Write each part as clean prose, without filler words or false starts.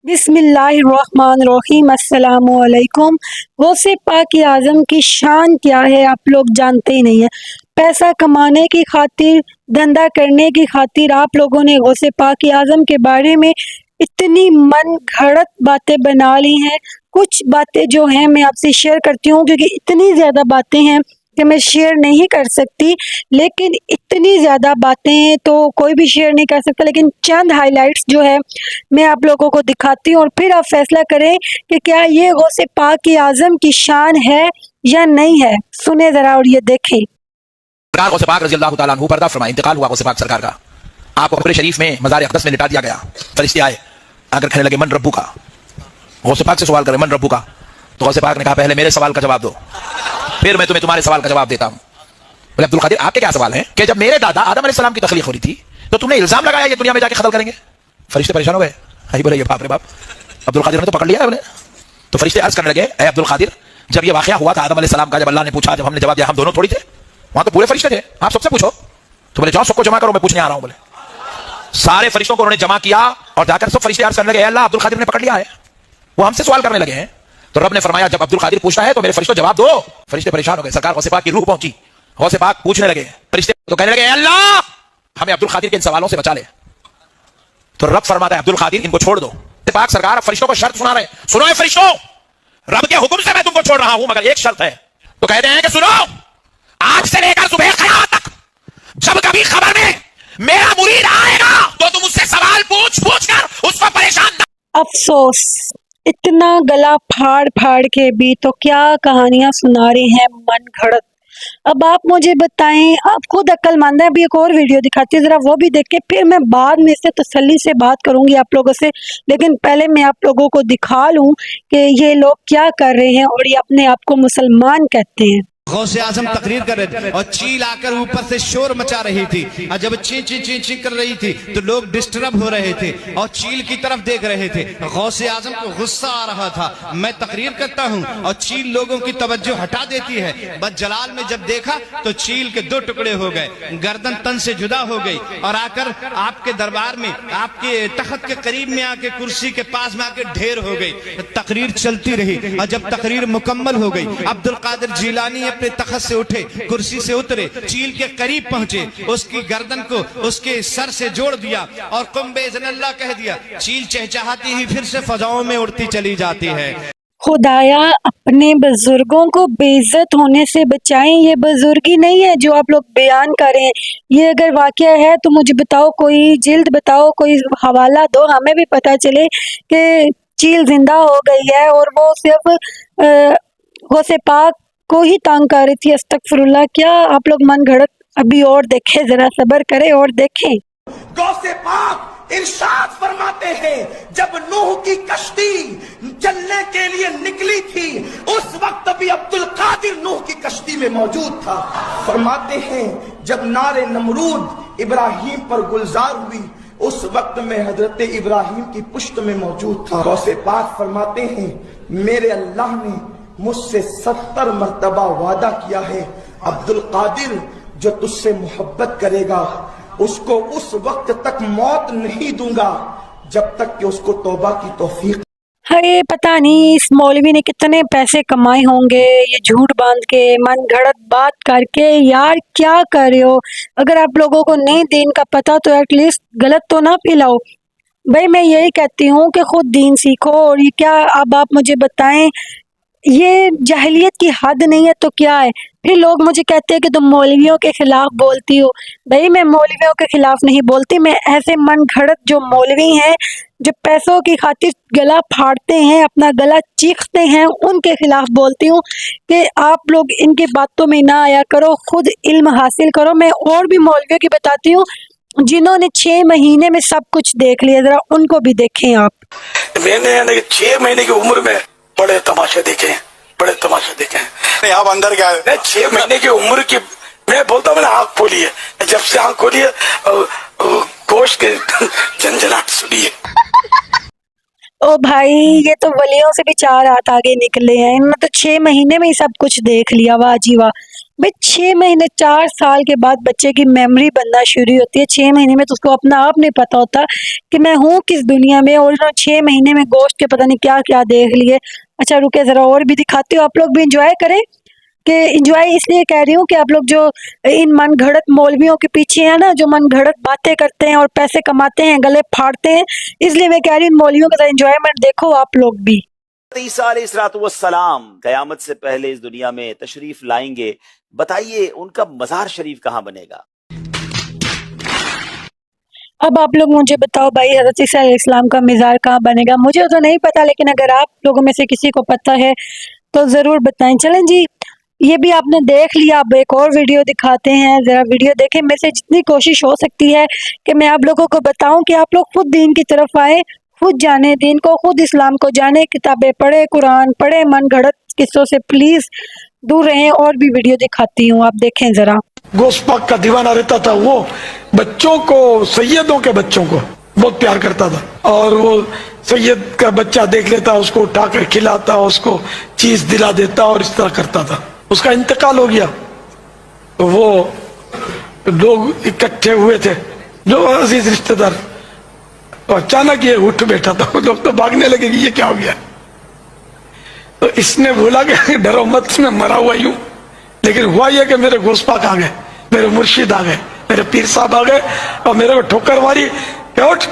बिस्मिल्लाहिर्रहमानिर्रहीम अस्सलाम वालेकुम। गौसे पाक आज़म की शान क्या है आप लोग जानते ही नहीं है। पैसा कमाने की खातिर, धंधा करने की खातिर आप लोगों ने गौसे पाक आज़म के बारे में इतनी मन घड़त बातें बना ली हैं। कुछ बातें जो हैं मैं आपसे शेयर करती हूँ, क्योंकि इतनी ज़्यादा बातें हैं कि मैं शेयर नहीं कर सकती, लेकिन इतनी ज़्यादा बातें हैं तो कोई भी शेयर नहीं कर सकता। लेकिन चंद हाइलाइट्स जो है मैं आप लोगों को दिखाती हूँ और फिर आप फैसला करें कि क्या ये गौसे पाक आज़म की शान है या नहीं है। सुने ज़रा और ये देखें। गौसे पाक रज़ी अल्लाह तआला अन्हु पर्दा फरमाए, इंतकाल हुआ गौसे पाक सरकार का। आपको कब्र शरीफ में मज़ार अक़दस में लिटा दिया गया। फरिश्ते आए, आकर कहने लगे मन रब्बू का। गौसे पाक से सवाल करें मन रब्बू का, तो गौसे पाक ने कहा पहले मेरे सवाल का जवाब दो, फिर मैं तुम्हें तुम्हारे सवाल का जवाब देता हूं। बोले अब्दुल कादिर आपके क्या सवाल है कि जब मेरे दादा आदम अलैहिस्सलाम की तख्लीक हो रही थी तो तुमने इल्जाम लगाया ये दुनिया में जाके कत्ल करेंगे। फरिश्ते परेशान हो गए, आई बोले ये बाप रे बाप, अब्दुल कादिर ने तो पकड़ लिया है। तो फरिश्ते अर्ज करने लगे ए अब्दुल कादिर, जब ये वाकया हुआ था आदम अलैहिस्सलाम का, जब अल्लाह ने पूछा, जब हमने जवाब दिया हम दोनों थोड़ी थे, वहां तो पूरे फरिश्ते थे, आप सबसे पूछो। तो बोले जाओ सबको जमा करो, मैं पूछने आ रहा हूं। बोले सारे फरिश्तों को उन्होंने जमा किया और जाकर सब फरिश्ते अर्ज करने लगे अल्लाह अब्दुल कादिर ने पकड़ लिया है, वो हमसे सवाल करने लगे हैं। तो रब ने फरमाया जब अब्दुल कादिर पूछता है तो मेरे फरिश्तों जवाब दो। फरिश्ते परेशान हो गए, सरकार गौसे पाक की रूह पहुंची, गौसे पाक पूछने लगे, फरिश्ते तो कहने लगे अल्लाह हमें अब्दुल कादिर के इन सवालों से बचा ले। तो रब फरमाता है अब्दुल कादिर इनको छोड़ दो। पाक सरकार फरिश्तों को शर्त सुना रहे, सुनो फरिश्तों, रब के हुक्म से मैं तुमको छोड़ रहा हूं मगर एक शर्त है। तो कहते हैं कि सुनो, आज से लेकर सुबह क़यामत तक जब कभी खबर में मेरा मुरीद आएगा तो तुम उससे सवाल पूछ पूछ कर उसको परेशान न। अफसोस, इतना गला फाड़ फाड़ के भी तो क्या कहानियां सुना रहे हैं मन घड़त। अब आप मुझे बताएं, आप खुद अक्लमंद हैं। अभी एक और वीडियो दिखाती हूँ, जरा वो भी देख के फिर मैं बाद में इससे तसल्ली से बात करूंगी आप लोगों से। लेकिन पहले मैं आप लोगों को दिखा लूं कि ये लोग क्या कर रहे हैं और ये अपने आप को मुसलमान कहते हैं। गौसे आजम तकरीर कर रहे थे और चील आकर ऊपर से शोर मचा रही थी, और जब ची ची ची ची कर रही थी तो लोग डिस्टर्ब हो रहे थे और चील की तरफ देख रहे थे। गौसे आजम को गुस्सा आ रहा था, मैं तकरीर करता हूं और चील लोगों की तवज्जो हटा देती है। बस जलाल में जब देखा तो चील के दो टुकड़े हो गए, गर्दन तन से जुदा हो गई और आकर आपके दरबार में, आपके तख्त के करीब में आके, कुर्सी के पास में आके ढेर हो गई। तकरीर चलती रही और जब तकरीर मुकम्मल हो गई, अब्दुल कादिर जिलानी अपने तख्त से उठे, कुर्सी से उतरे, चील के करीब पहुंचे, उसकी गर्दन को उसके सर से जोड़ दिया और कुंबे ज़नल्लाह कह दिया। चील चहचहाती ही फिर से फजाओं में उड़ती चली जाती है। खुदाया अपने बुजुर्गों को बेइज्जत होने से बचाएं। ये बुजुर्गी नहीं है जो आप लोग बयान करें। ये अगर वाकया है तो मुझे बताओ, कोई जिल्द बताओ, कोई हवाला दो, हमें भी पता चले कि चील जिंदा हो गई है और वो सिर्फ गौसे पाक को ही तंग कर रही थी। अस्तगफिरुल्लाह। क्या आप लोग मन घड़त अभी और देखें, जरा सब्र करें और देखें। गौसे पाक इरशाद फरमाते हैं जब नूह की कश्ती चलने के लिए निकली थी उस वक्त भी अब्दुल कादिर नूह की कश्ती में मौजूद था। फरमाते हैं जब नारे नमरूद इब्राहिम पर गुलजार हुई उस वक्त में हजरत इब्राहिम की पुश्त में मौजूद था। गौसे पाक फरमाते हैं मेरे अल्लाह ने मुझसे 70 मर्तबा वादा किया है, अब्दुल कादिर जो तुझसे मोहब्बत करेगा उसको उस वक्त तक मौत नहीं दूंगा जब तक कि उसको तौबा की तौफीक। अरे पता नहीं इस मौलवी ने कितने पैसे कमाए होंगे ये झूठ बांध के, मन घड़त बात करके। यार क्या कर रहे हो? अगर आप लोगों को नहीं दीन का पता तो एटलीस्ट गलत तो ना फैलाओ। भाई मैं यही कहती हूँ कि खुद दीन सीखो। और ये क्या, अब आप मुझे बताएं, ये जाहिलियत की हद नहीं है तो क्या है? फिर लोग मुझे कहते हैं कि तुम मौलवियों के खिलाफ बोलती हो। भाई मैं मौलवियों के खिलाफ नहीं बोलती, मैं ऐसे मन घड़त जो मौलवी हैं, जो पैसों की खातिर गला फाड़ते हैं, अपना गला चीखते हैं, उनके खिलाफ बोलती हूँ कि आप लोग इनकी बातों में ना आया करो, खुद इल्म हासिल करो। मैं और भी मौलवियों की बताती हूँ जिन्होंने 6 महीने में सब कुछ देख लिया, जरा उनको भी देखें आप। मैंने 6 महीने की उम्र में बड़े तमाशे देखे, बड़े तमाशे देखे। आप अंदर गए 6 महीने की उम्र की, मैं बोलता हूँ मैंने आँख खोली है, जब से आँख खोली है गोश्त के झंझनाहट सुनी है। ओ भाई ये तो वलियों से भी 4 हाथ आगे निकले हैं, इन्होंने तो 6 महीने में ही सब कुछ देख लिया। वाह जी वाह। भाई 6 महीने 4 साल के बाद बच्चे की मेमोरी बनना शुरू होती है। 6 महीने में तो उसको अपना आप नहीं पता होता कि मैं हूँ किस दुनिया में, और 6 महीने में गोश्त के पता नहीं क्या क्या देख लिए। अच्छा रुके जरा और भी दिखाती हूँ, आप लोग भी इंजॉय करें। कि इंजॉय इसलिए कह रही हूँ कि आप लोग जो इन मन घड़त मौलवियों के पीछे हैं ना, जो मन घड़त बातें करते हैं और पैसे कमाते हैं, गले फाड़ते हैं, इसलिए मैं कह रही हूँ इन मौलवियों का इंजॉयमेंट देखो आप लोग भी। ईसा अलैहिस्सलाम कयामत से पहले इस दुनिया में तशरीफ लाएंगे, बताइए उनका मज़ार शरीफ कहाँ बनेगा? अब आप लोग मुझे बताओ भाई, हज़रत ईसा अलैहिस्सलाम का मज़ार कहाँ बनेगा? मुझे तो नहीं पता, लेकिन अगर आप लोगों में से किसी को पता है तो ज़रूर बताएं। चलें जी, ये भी आपने देख लिया, अब एक और वीडियो दिखाते हैं, ज़रा वीडियो देखें। मेरे से जितनी कोशिश हो सकती है कि मैं आप लोगों को बताऊं कि आप लोग खुद दीन की तरफ आए, खुद जाने दीन को, खुद इस्लाम को जाने, किताबें पढ़े, कुरान पढ़े, मन घड़त किस्सों से प्लीज़ दूर रहें। और भी वीडियो दिखाती हूँ, आप देखें ज़रा। गोश्त पाक का दीवाना रहता था। वो बच्चों को, सैयदों के बच्चों को बहुत प्यार करता था, और वो सैयद का बच्चा देख लेता, उसको उठाकर खिलाता, उसको चीज दिला देता, और इस तरह करता था। उसका इंतकाल हो गया तो वो लोग इकट्ठे हुए थे जो अजीज रिश्तेदार, तो अचानक ये उठ बैठा था। लोग तो भागने लगे कि ये क्या हो गया। तो इसने बोला कि डरो मत, मैं मरा हुआ यूं, लेकिन हुआ ये कि मेरे गोश्त पाक आ गए, मेरे मुर्शिद आ गए, मेरे पीर साहब आ गए, और मेरे को ठोकर मारी कि उठ,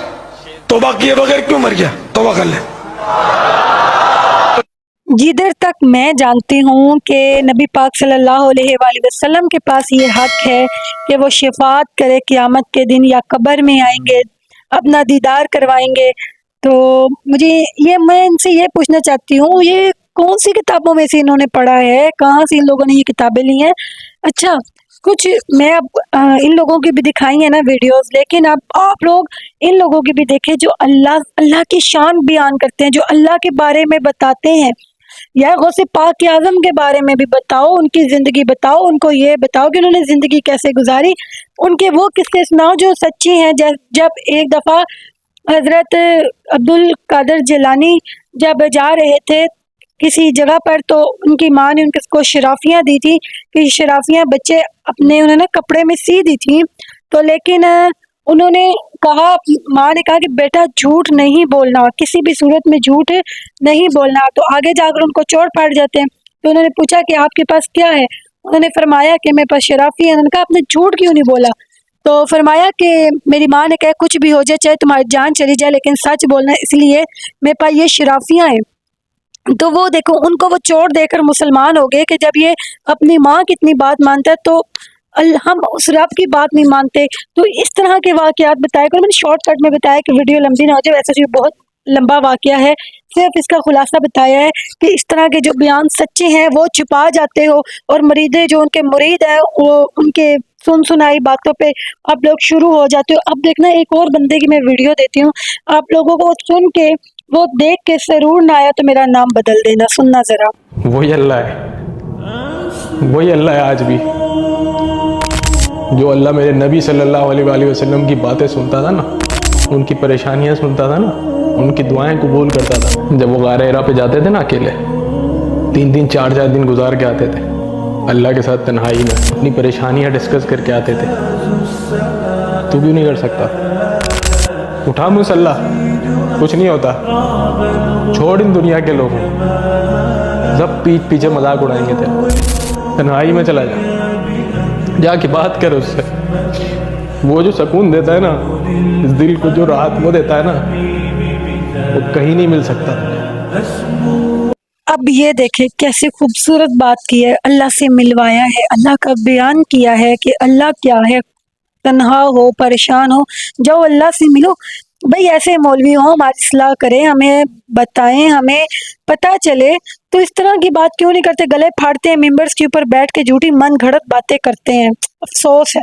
तौबा किए बगैर क्यों मर गया, तौबा कर ले। जिधर तक मैं जानती हूँ कि नबी पाक सल्लल्लाहु अलैहि वसल्लम के पास ये हक है कि वो शिफात करे क़यामत के दिन, या कब्र में आएंगे, अपना दीदार करवाएंगे। तो मुझे ये, मैं इनसे ये पूछना चाहती हूँ, ये कौन सी किताबों में से इन्होंने पढ़ा है, कहाँ से इन लोगों ने ये किताबें ली हैं? अच्छा, कुछ मैं अब इन लोगों की भी दिखाई है ना वीडियोस, लेकिन अब आप लोग इन लोगों की भी देखें जो अल्लाह की शान बयान करते हैं, जो अल्लाह के बारे में बताते हैं। या गौसे पाक के आज़म के बारे में भी बताओ, उनकी ज़िंदगी बताओ, उनको ये बताओ कि उन्होंने ज़िंदगी कैसे गुजारी, उनके वो किस्से सुनाओ जो सच्ची हैं। जब एक दफ़ा हज़रत अब्दुल कादिर जिलानी जब जा रहे थे किसी जगह पर, तो उनकी माँ ने उनको शराफियाँ दी थी कि शराफियाँ बच्चे अपने उन्होंने कपड़े में सी दी थी। तो लेकिन उन्होंने कहा, माँ ने कहा कि बेटा झूठ नहीं बोलना, किसी भी सूरत में झूठ नहीं बोलना, तो आगे जाकर उनको चोट पड़ जाते हैं। तो उन्होंने पूछा कि आपके पास क्या है? उन्होंने फरमाया कि मेरे पास शराफी है। उन्होंने कहा आपने झूठ क्यों नहीं बोला? तो फरमाया कि मेरी माँ ने कहा कुछ भी हो जाए, चाहे तुम्हारी जान चली जाए, लेकिन सच बोलना, इसलिए मेरे पास ये शराफियाँ हैं। तो वो देखो, उनको वो चोट देकर मुसलमान हो गए कि जब ये अपनी माँ की इतनी बात मानता है तो हम उस रब की बात नहीं मानते। तो इस तरह के वाक़यात बताया करो। मैंने शॉर्टकट में बताया कि वीडियो लंबी ना हो जाए, वैसे बहुत लंबा वाक़या है, सिर्फ इसका खुलासा बताया है कि इस तरह के जो बयान सच्चे हैं वो छुपा जाते हो, और मरीदे जो उनके मुरीद हैं वो उनके सुन सुनाई बातों पे आप लोग शुरू हो जाते हो। अब देखना, एक और बंदे की मैं वीडियो देती हूँ आप लोगों को, सुन के वो देख के जरूर ना आया तो मेरा नाम बदल देना। सुनना जरा। वही अल्लाह है, वही अल्लाह है आज भी, जो अल्लाह मेरे नबी सल्लल्लाहु अलैहि वसल्लम की बातें सुनता था ना, उनकी परेशानियां सुनता था ना, उनकी दुआएं कबूल करता था। जब वो गारे हिरा पे जाते थे ना अकेले, 3-3 4-4 दिन गुजार के आते थे अल्लाह के साथ तन्हाई में, अपनी परेशानियां डिस्कस करके आते थे। तू क्यों नहीं कर सकता? उठा मुसल्ला, कुछ नहीं होता, छोड़ इन दुनिया के लोगों, जब पीछे मजाक उड़ाएंगे तेरा। तन्हाई में चला जाके बात कर उससे। वो जो सुकून देता है ना इस दिल को, जो राहत वो देता है ना, वो कहीं नहीं मिल सकता। अब ये देखे कैसे खूबसूरत बात की है, अल्लाह से मिलवाया है, अल्लाह का बयान किया है कि अल्लाह क्या है। तन्हा हो, परेशान हो, जाओ अल्लाह से मिलो। भाई ऐसे मौलवी हो, हमारी इस्लाह करें, हमें बताएं, हमें पता चले। तो इस तरह की बात क्यों नहीं करते? गले फाड़ते हैं, मेंबर्स के ऊपर बैठ के झूठी मन घड़त बातें करते हैं। अफसोस है।